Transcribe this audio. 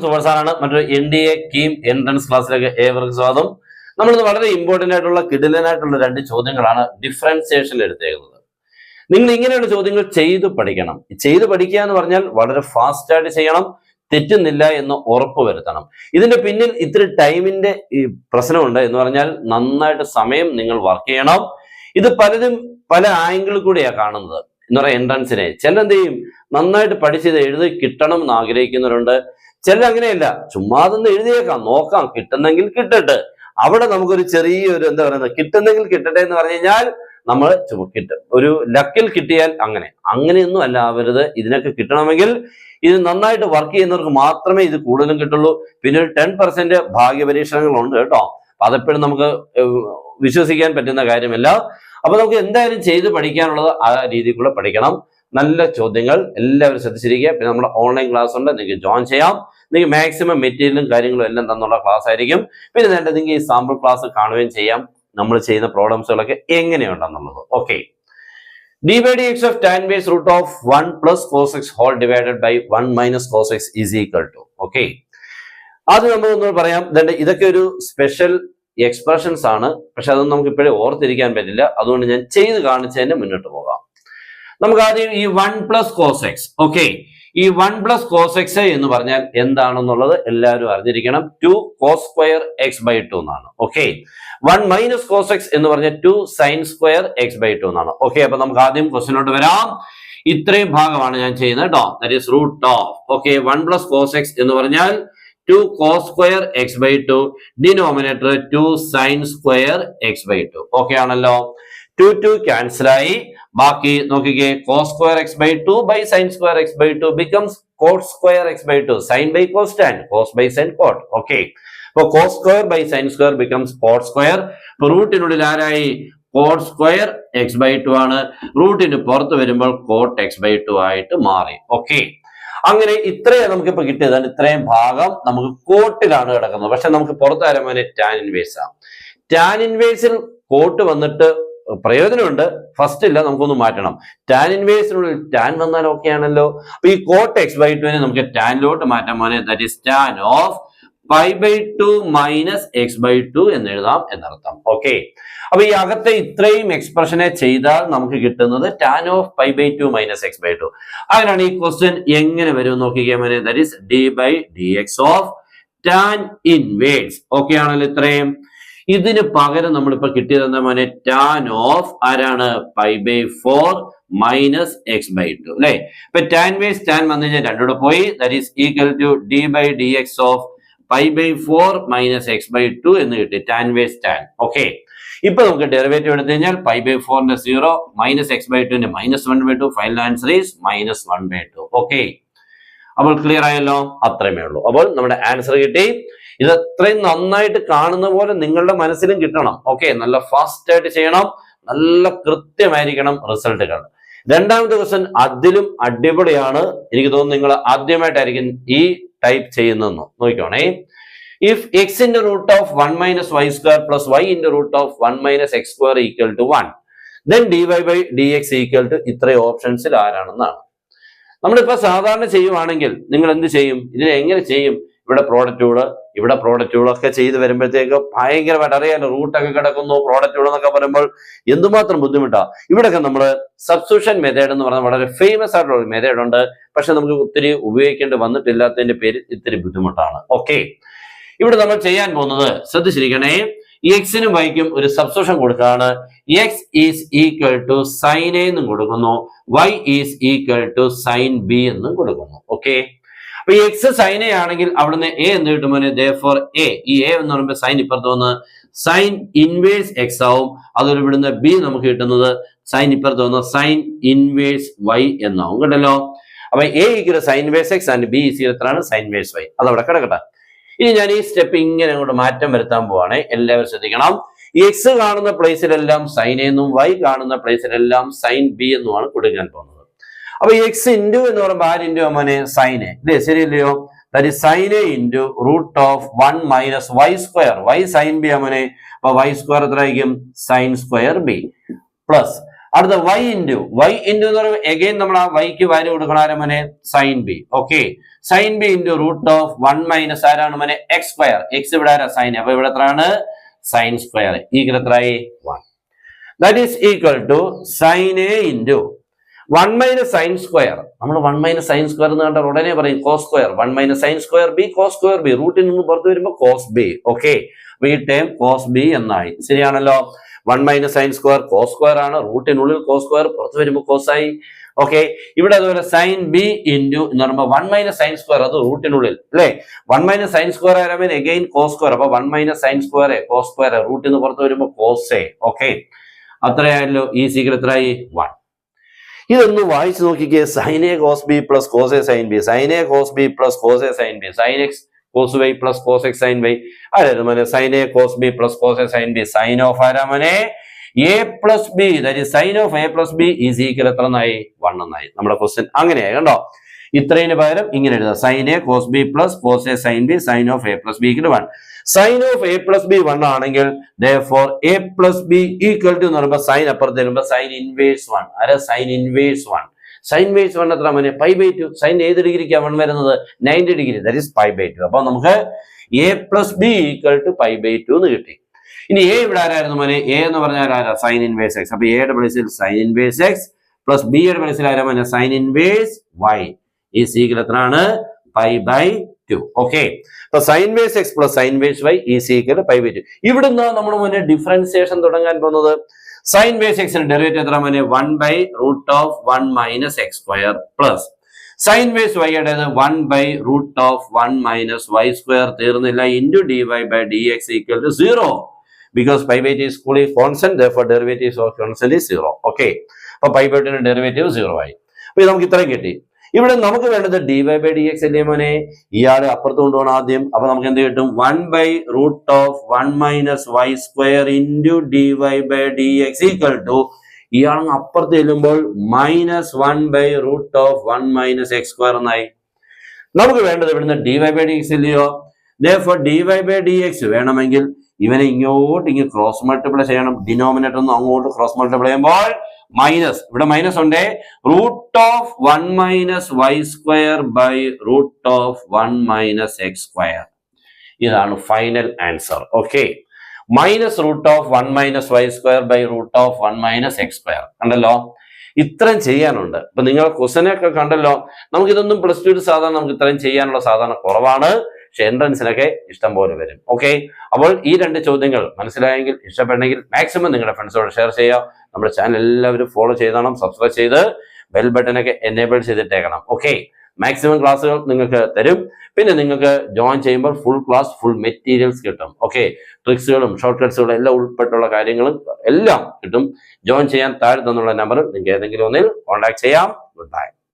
സുവർസാറാണ്. മറ്റൊരു NDA KEAM entrance ക്ലാസ്സിലേക്ക് ഏവർക്കും സ്വാഗതം. നമ്മളിന്ന് വളരെ ഇമ്പോർട്ടന്റ് ആയിട്ടുള്ള കിടിലനായിട്ടുള്ള 2 ചോദ്യങ്ങളാണ് ഡിഫറൻസിയേഷനിൽ എടുത്തേക്കുന്നത്. നിങ്ങൾ ഇങ്ങനെയുള്ള ചോദ്യങ്ങൾ ചെയ്തു പഠിക്കണം. ചെയ്തു പഠിക്കുക എന്ന് പറഞ്ഞാൽ വളരെ ഫാസ്റ്റ് ആയിട്ട് ചെയ്യണം, തെറ്റുന്നില്ല എന്ന് ഉറപ്പ് വരുത്തണം. ഇതിന്റെ പിന്നിൽ ഇത്തിരി ടൈമിന്റെ ഈ പ്രശ്നമുണ്ട് എന്ന് പറഞ്ഞാൽ നന്നായിട്ട് സമയം നിങ്ങൾ വർക്ക് ചെയ്യണം. ഇത് പലരും പല ആംഗിളിൽ കൂടിയാണ് കാണുന്നത്. എന്ന് പറയാം എൻട്രൻസിനെ ചിലെന്ത് ചെയ്യും, നന്നായിട്ട് പഠിച്ചത് എഴുതി കിട്ടണം എന്ന് ആഗ്രഹിക്കുന്നവരുണ്ട്. ചില അങ്ങനെയല്ല, ചുമ്മാതൊന്ന് എഴുതിയേക്കാം, നോക്കാം, കിട്ടുന്നെങ്കിൽ കിട്ടട്ടെ. അവിടെ നമുക്കൊരു ചെറിയൊരു എന്താ പറയുന്നത്, കിട്ടുന്നെങ്കിൽ കിട്ടട്ടെ എന്ന് പറഞ്ഞു കഴിഞ്ഞാൽ നമ്മൾ കിട്ടും, ഒരു ലക്കിൽ കിട്ടിയാൽ അങ്ങനെയൊന്നും അല്ല ആവരുത്. ഇതിനൊക്കെ കിട്ടണമെങ്കിൽ ഇത് നന്നായിട്ട് വർക്ക് ചെയ്യുന്നവർക്ക് മാത്രമേ ഇത് കൂടുതലും കിട്ടുള്ളൂ. പിന്നെ ഒരു 10% ഭാഗ്യപരീക്ഷണങ്ങളുണ്ട് കേട്ടോ. അതെപ്പോഴും നമുക്ക് വിശ്വസിക്കാൻ പറ്റുന്ന കാര്യമല്ല. അപ്പൊ നമുക്ക് എന്തായാലും ചെയ്ത് പഠിക്കാനുള്ളത് ആ രീതിക്കുള്ള പഠിക്കണം. നല്ല ചോദ്യങ്ങൾ എല്ലാവരും ശ്രദ്ധിച്ചിരിക്കുക. പിന്നെ നമ്മുടെ ഓൺലൈൻ ക്ലാസ് ഉണ്ട്, നിങ്ങൾക്ക് ജോയിൻ ചെയ്യാം. നിങ്ങൾക്ക് മാക്സിമം മെറ്റീരിയലും കാര്യങ്ങളും എല്ലാം തന്നുള്ള ക്ലാസ് ആയിരിക്കും. പിന്നെ നേരത്തെ നിങ്ങൾക്ക് ഈ സാമ്പിൾ ക്ലാസ് കാണുകയും ചെയ്യാം, നമ്മൾ ചെയ്യുന്ന പ്രോബ്ലംസുകളൊക്കെ എങ്ങനെയുണ്ടെന്നുള്ളത്. Okay, d/dx of tan inverse root of 1 plus cos x whole divided by 1 minus cos x is equal to. Okay, അത് നമ്മൾ പറയാം. ഇതൊക്കെ ഒരു സ്പെഷ്യൽ എക്സ്പ്രഷൻസ് ആണ്, പക്ഷെ അതൊന്നും നമുക്ക് ഇപ്പോഴേ ഓർത്തിരിക്കാൻ പറ്റില്ല. അതുകൊണ്ട് ഞാൻ ചെയ്ത് കാണിച്ചതിന് മുന്നോട്ട് പോകാം. നമുക്ക് ആദ്യം ഈ 1 plus cos x. ഓക്കെ, ഈ 1 plus cos x എന്ന് പറഞ്ഞാൽ എന്താണെന്നുള്ളത് എല്ലാവരും അറിഞ്ഞിരിക്കണം. 2 cos square x by 2 എന്നാണ്. ഓക്കെ, 1 minus cos x എന്ന് പറഞ്ഞാൽ 2 sin square x by 2 എന്നാണ്. ഓക്കെ, അപ്പൊ നമുക്ക് ആദ്യം ക്വസ്റ്റ്യനിലോട്ട് വരാം. ഇത്രയും ഭാഗമാണ് ഞാൻ ചെയ്യുന്നത് കേട്ടോ. That is root of. Okay, 1 plus cos x എന്ന് പറഞ്ഞാൽ 2 cos square x by 2, denominator 2 sin square x by 2. Okay ആണല്ലോ. 2 ക്യാൻസൽ ആയി. ബാക്കി നോക്കിക്കേ, cos square x by 2 by sin square x by 2 becomes cot square x by 2. Sin by cos tan, cos by sin cot. Okay, അപ്പൊ cos square by sin square becomes cot square. ഇപ്പൊ റൂട്ടിനുള്ളിൽ ആരായി? cot square x by 2 ആണ്. റൂട്ടിന് പുറത്ത് വരുമ്പോൾ cot x by 2 ആയിട്ട് മാറി. Okay, അങ്ങനെ ഇത്രയും നമുക്കിപ്പോ കിട്ടിയതാണ്. ഇത്രയും ഭാഗം നമുക്ക് കോട്ടിലാണ് കിടക്കുന്നത്. പക്ഷെ നമുക്ക് പുറത്ത് വരാൻ വേണ്ടി ടാൻ ഇൻവേഴ്സ് ആണ്. ടാൻ ഇൻവേഴ്സിൽ കോട്ട് വന്നിട്ട് പ്രയോജനമുണ്ട്, ഫസ്റ്റ് ഇല്ല, നമുക്കൊന്ന് മാറ്റണം. ടാൻ ഇൻവേഴ്സിനുള്ളിൽ ടാൻ വന്നാൽ ഓക്കെ ആണല്ലോ. അപ്പൊ ഈ കോട്ട് x by 2 നമുക്ക് ടാനിലോട്ട് മാറ്റാൻ പോലെ that is tan of pi by 2 minus X by 2 എന്ന് എഴുതാം എന്നർത്ഥം. ഓക്കെ, അപ്പൊ ഈ അകത്തെ ഇത്രയും എക്സ്പ്രഷനെ ചെയ്താൽ നമുക്ക് കിട്ടുന്നത് tan of pi by 2 minus X by 2. അങ്ങനെയാണ് ഈ ക്വസ്റ്റ്യൻ എങ്ങനെ വരും നോക്കിക്കാൻ. That is d/dx of tan inverse. Okay ആണല്ലോ ഇത്രയും. ഇതിന് പകരം നമ്മളിപ്പോ കിട്ടിയത് എന്താ മോനെ? ടാൻ ഓഫ് ആരാണ്? Pi by 4 minus X by 2 അല്ലെ. ഇപ്പൊ ടാൻ ഇൻവേഴ്സ് ടാൻ വന്നു കഴിഞ്ഞാൽ രണ്ടുകൂടെ പോയി. That is equal to d/dx of pi by 4 minus X by 2 എന്ന് കിട്ടി. Tan inverse tan. ഓക്കെ, ഇപ്പൊ നമുക്ക് ഡെറിവേറ്റീവ് എടുത്തു കഴിഞ്ഞാൽ pi by 4 0 minus X by 2 minus 1/2. Final answer is minus 1/2. Okay, അപ്പോൾ ക്ലിയർ ആയല്ലോ. അത്രയുമേ ഉള്ളൂ. അപ്പോൾ നമ്മുടെ ആൻസർ കിട്ടി. ഇത് അത്രയും നന്നായിട്ട് കാണുന്ന പോലെ നിങ്ങളുടെ മനസ്സിലും കിട്ടണം. ഓക്കെ, നല്ല ഫാസ്റ്റ് ആയിട്ട് ചെയ്യണം, നല്ല കൃത്യമായിരിക്കണം റിസൾട്ടുകൾ. രണ്ടാമത്തെ ക്വസ്റ്റ്യൻ അതിലും അടിപൊളിയാണ്. എനിക്ക് തോന്നുന്നു നിങ്ങൾ ആദ്യമായിട്ടായിരിക്കും ഈ ടൈപ്പ് ചെയ്യുന്നതെന്ന്. നോക്കിക്കോണേ. If x in the root of 1 minus y square plus y in the root of 1 minus x square equal to 1, then dy/dx equal to ഇത്രയും ഓപ്ഷൻസിൽ ആരാണെന്നാണ്. നമ്മളിപ്പോ സാധാരണ ചെയ്യുവാണെങ്കിൽ നിങ്ങൾ എന്ത് ചെയ്യും? ഇതിനെ എങ്ങനെ ചെയ്യും? ഇവിടെ പ്രോഡക്റ്റ് ഒക്കെ ചെയ്ത് വരുമ്പോഴത്തേക്ക് ഭയങ്കരമായിട്ട് അറിയാലോ, റൂട്ടൊക്കെ കിടക്കുന്നു, പ്രോഡക്റ്റ് എന്നൊക്കെ പറയുമ്പോൾ എന്തുമാത്രം ബുദ്ധിമുട്ടാ. ഇവിടെയൊക്കെ നമ്മൾ സബ്സ്റ്റിറ്റ്യൂഷൻ മെത്തേഡ് എന്ന് പറഞ്ഞാൽ വളരെ ഫേമസ് ആയിട്ടുള്ള ഒരു മെത്തേഡ് ഉണ്ട്. പക്ഷെ നമുക്ക് ഒത്തിരി ഉപയോഗിക്കേണ്ടി വന്നിട്ടില്ലാത്തതിന്റെ പേര് ഇത്തിരി ബുദ്ധിമുട്ടാണ്. ഓക്കെ, ഇവിടെ നമ്മൾ ചെയ്യാൻ പോകുന്നത് ശ്രദ്ധിച്ചിരിക്കണേ. എക്സിനും വൈക്കും ഒരു സബ്സ്റ്റിറ്റ്യൂഷൻ കൊടുക്കുകയാണ്. X is equal to sine A എന്നും കൊടുക്കുന്നു, Y is equal to sine B എന്നും കൊടുക്കുന്നു. ഓക്കെ, അപ്പൊ എക്സ് സൈൻ എ ആണെങ്കിൽ അവിടുന്ന് എ എന്ന് കിട്ടുമ്പോൾ therefore എ, ഈ എ എന്ന് പറയുമ്പോൾ സൈൻ ഇപ്പുറത്ത് വന്ന് സൈൻ ഇൻവേഴ്സ് എക്സ് ആവും. അതുപോലെ ഇവിടുന്ന് ബി നമുക്ക് കിട്ടുന്നത് സൈൻ ഇപ്പുറത്ത് വന്ന് സൈൻ ഇൻവേഴ്സ് വൈ എന്നാവും. കേട്ടല്ലോ. അപ്പൊ A equal sine inverse x and B is എത്രയാണ്? Sine inverse y. അതവിടെ കിടക്കട്ടെ. ഇനി ഞാൻ ഈ സ്റ്റെപ്പ് ഇങ്ങനെ അങ്ങോട്ട് മാറ്റം വരുത്താൻ പോവാണ്. എല്ലാവരും ശ്രദ്ധിക്കണം. എക്സ് കാണുന്ന പ്ലേസിലെല്ലാം സൈൻ എ എന്നും വൈ കാണുന്ന പ്ലേസിലെല്ലാം സൈൻ ബി എന്നുമാണ് കൊടുക്കാൻ പോകുന്നത്. അപ്പൊ എക്സ് ഇൻറ്റു എന്ന് പറയുമ്പോൾ ആര് ഇൻറ്റു മോനെ? സൈൻ എ അല്ലേ, ശരിയല്ലയോ? That is sine A into root of 1 minus Y square. Y sine B മോനെ. അപ്പൊ വൈ സ്ക്വയർ എത്രയായിരിക്കും? സൈൻ സ്ക്വയർ ബി പ്ലസ് അടുത്ത y ഇൻറ്റു എന്ന് പറയുമ്പോൾ എഗെയിൻ നമ്മൾ ആ വൈക്ക് വാല്യൂ കൊടുക്കണം ആരാ മോനെ sine B. Okay, sine B into root of 1 minus ആരാണ് മോനെ എക്സ് സ്ക്വയർ. എക്സ് ഇവിടെ ആരാ സൈൻ, അപ്പൊ ഇവിടെ എത്രയാണ് സൈൻ സ്ക്വയർ ഈക്വൽ എത്രയായി 1. That is equal to sine A into 1 minus sine square. നമ്മൾ 1 മൈനസ് സൈൻ സ്ക്വയർ എന്ന് കണ്ടാൽ ഉടനെ പറയും cos square. 1 minus sine square B cos square B, റൂട്ടിൽ നിന്ന് പുറത്ത് വരുമ്പോൾ കോസ് ബി. ഓക്കെ, അപ്പൊ ഈ ടേം കോസ് ബി എന്നായി. ശരിയാണല്ലോ. 1 minus sine square cos square ആണ്, റൂട്ടിനുള്ളിൽ കോസ് സ്ക്വയർ, പുറത്ത് വരുമ്പോൾ കോസായി. ഓക്കെ, ഇവിടെ അതുപോലെ സൈൻ ബി ഇൻറ്റു എന്ന് പറയുമ്പോൾ 1 മൈനസ് സൈൻ സ്ക്വയർ, അത് റൂട്ടിനുള്ളിൽ അല്ലെ. 1 മൈനസ് സൈൻ സ്ക്വയർ ആയാലും എഗെയിൻ കോസ് സ്ക്വയർ, അപ്പൊ 1 minus sine square cos square, റൂട്ടിൽ നിന്ന് പുറത്ത് വരുമ്പോൾ കോസ് എ. ഓക്കെ, അത്രയായല്ലോ. ഈ സീക്രട്ട് എത്രയായി 1. ഇതൊന്ന് വായിച്ചു നോക്കിക്കേ. Sine A cos B plus cos A sine B, sine A cos B plus cos A sine B, sine X cos Y plus cos X sine Y. അതായത് മോനെ sine A cos B plus cos A sine B, sine of ആരാ മോനെ A plus B, that is sine of A plus B is equal എത്ര എന്നായി 1 എന്നായി. നമ്മുടെ question അങ്ങനെയായി കണ്ടോ. ഇത്രയിന് പകരം ഇങ്ങനെ എഴുതാം, sine A cos B plus cos A sine B, sine of A plus B equal 1. Sine of A plus B 1 ആണെങ്കിൽ therefore A plus B equal to എന്ന് പറയുമ്പോൾ സൈൻ അപ്പുറത്ത് വരുമ്പോൾ സൈൻ ഇൻവേഴ്സ് 1. ആരാ സൈൻ ഇൻവേഴ്സ് 1. സൈൻ ഇൻവേഴ്സ് 1 എത്ര മോനെ π/2. Sign ഏത് ഡിഗ്രിക്കാണ് 1 വരുന്നത് 90 ഡിഗ്രി, ദാറ്റ് ഈസ് π/2. അപ്പൊ നമുക്ക് A plus B equal to π/2 എന്ന് കിട്ടി. ഇനി എ ഇവിടെ ആരായിരുന്നു മോനെ, എ എന്ന് പറഞ്ഞാൽ ആരാ സൈൻ ഇൻവേഴ്സ് എക്സ്. അപ്പൊ എയുടെ പ്ലേസിൽ സൈൻ ഇൻവേഴ്സ് എക്സ് പ്ലസ് ബിയുടെ പ്ലേസിൽ ആരാ മോനെ sine inverse Y. Is equal എത്രയാണ് π/2. ഓക്കെ, അപ്പൊ sine verse X plus sine verse Y is equal π/2. ഇവിടുന്ന് നമ്മൾ മുന്നേ ഡിഫറൻസിയേഷൻ തുടങ്ങാൻ പോകുന്നത്. സൈൻ വേഴ്സ് എക്സിന്റെ ഡെറിവേറ്റീവ് എത്ര മോനെ 1/√1 minus x square plus sine verse വൈയുടേത് 1/√1 മൈനസ് വൈ സ്ക്വയർ തീർന്നില്ല into dy/dx equal to 0. Because π/2 is fully constant, therefore derivative of constant is 0. Okay, അപ്പൊ π/2 ന്റെ ഡെറിവേറ്റീവ് 0 ആയി. അപ്പൊ നമുക്ക് ഇത്രയും കിട്ടി. ഇവിടെ നമുക്ക് വേണ്ടത് dy/dx അല്ലേ മോനെ, ഇയാളെ അപ്പുറത്ത് കൊണ്ടുപോകണം ആദ്യം. അപ്പൊ നമുക്ക് എന്ത് കിട്ടും 1/√1 minus Y square into dy/dx equal to ഇയാൾ അപ്പുറത്ത് ചെല്ലുമ്പോൾ -1/√1 മൈനസ് എക്സ് സ്ക്വയർ എന്നായി. നമുക്ക് വേണ്ടത് ഇവിടുന്ന് dy/dx ഇല്ലയോ. therefore dy/dx വേണമെങ്കിൽ ഇവനെ ഇങ്ങോട്ട് ക്രോസ് മൾട്ടിപ്ലൈ ചെയ്യണം. ഡിനോമിനേറ്റർ ഒന്ന് അങ്ങോട്ട് ക്രോസ് മൾട്ടിപ്ലൈ ചെയ്യുമ്പോൾ മൈനസ്, ഇവിടെ മൈനസ് ഉണ്ട്, √1 minus Y square by √1 minus x square. ഇതാണ് final answer. Okay, -√1 minus Y square by √1 minus x square. കണ്ടല്ലോ, ഇത്രയും ചെയ്യാനുണ്ട്. ഇപ്പൊ നിങ്ങൾ ക്വസ്റ്റനൊക്കെ കണ്ടല്ലോ. നമുക്കിതൊന്നും പ്ലസ് 2 സാധാരണ നമുക്ക് ഇത്രയും ചെയ്യാനുള്ള സാധാരണ കുറവാണ്, പക്ഷെ എൻട്രൻസിനൊക്കെ ഇഷ്ടം പോലെ വരും. ഓക്കെ, അപ്പോൾ ഈ 2 ചോദ്യങ്ങൾ മനസ്സിലായെങ്കിൽ, ഇഷ്ടപ്പെട്ടെങ്കിൽ മാക്സിമം നിങ്ങളുടെ ഫ്രണ്ട്സോട് ഷെയർ ചെയ്യുക. നമ്മുടെ ചാനൽ എല്ലാവരും ഫോളോ ചെയ്തണം, സബ്സ്ക്രൈബ് ചെയ്ത് ബെൽ ബട്ടനൊക്കെ എനേബിൾ ചെയ്തിട്ടേക്കണം. ഓക്കെ, മാക്സിമം ക്ലാസ്സുകൾ നിങ്ങൾക്ക് തരും. പിന്നെ നിങ്ങൾക്ക് ജോയിൻ ചെയ്യുമ്പോൾ ഫുൾ ക്ലാസ്, ഫുൾ മെറ്റീരിയൽസ് കിട്ടും. ഓക്കെ, ട്രിക്സുകളും ഷോർട്ട് കട്ട്സുകളും എല്ലാം ഉൾപ്പെട്ടുള്ള കാര്യങ്ങളും എല്ലാം കിട്ടും. ജോയിൻ ചെയ്യാൻ താഴെ തന്നുള്ള നമ്പറിൽ നിങ്ങൾക്ക് ഏതെങ്കിലും ഒന്നിൽ കോൺടാക്ട് ചെയ്യാം. Good bye.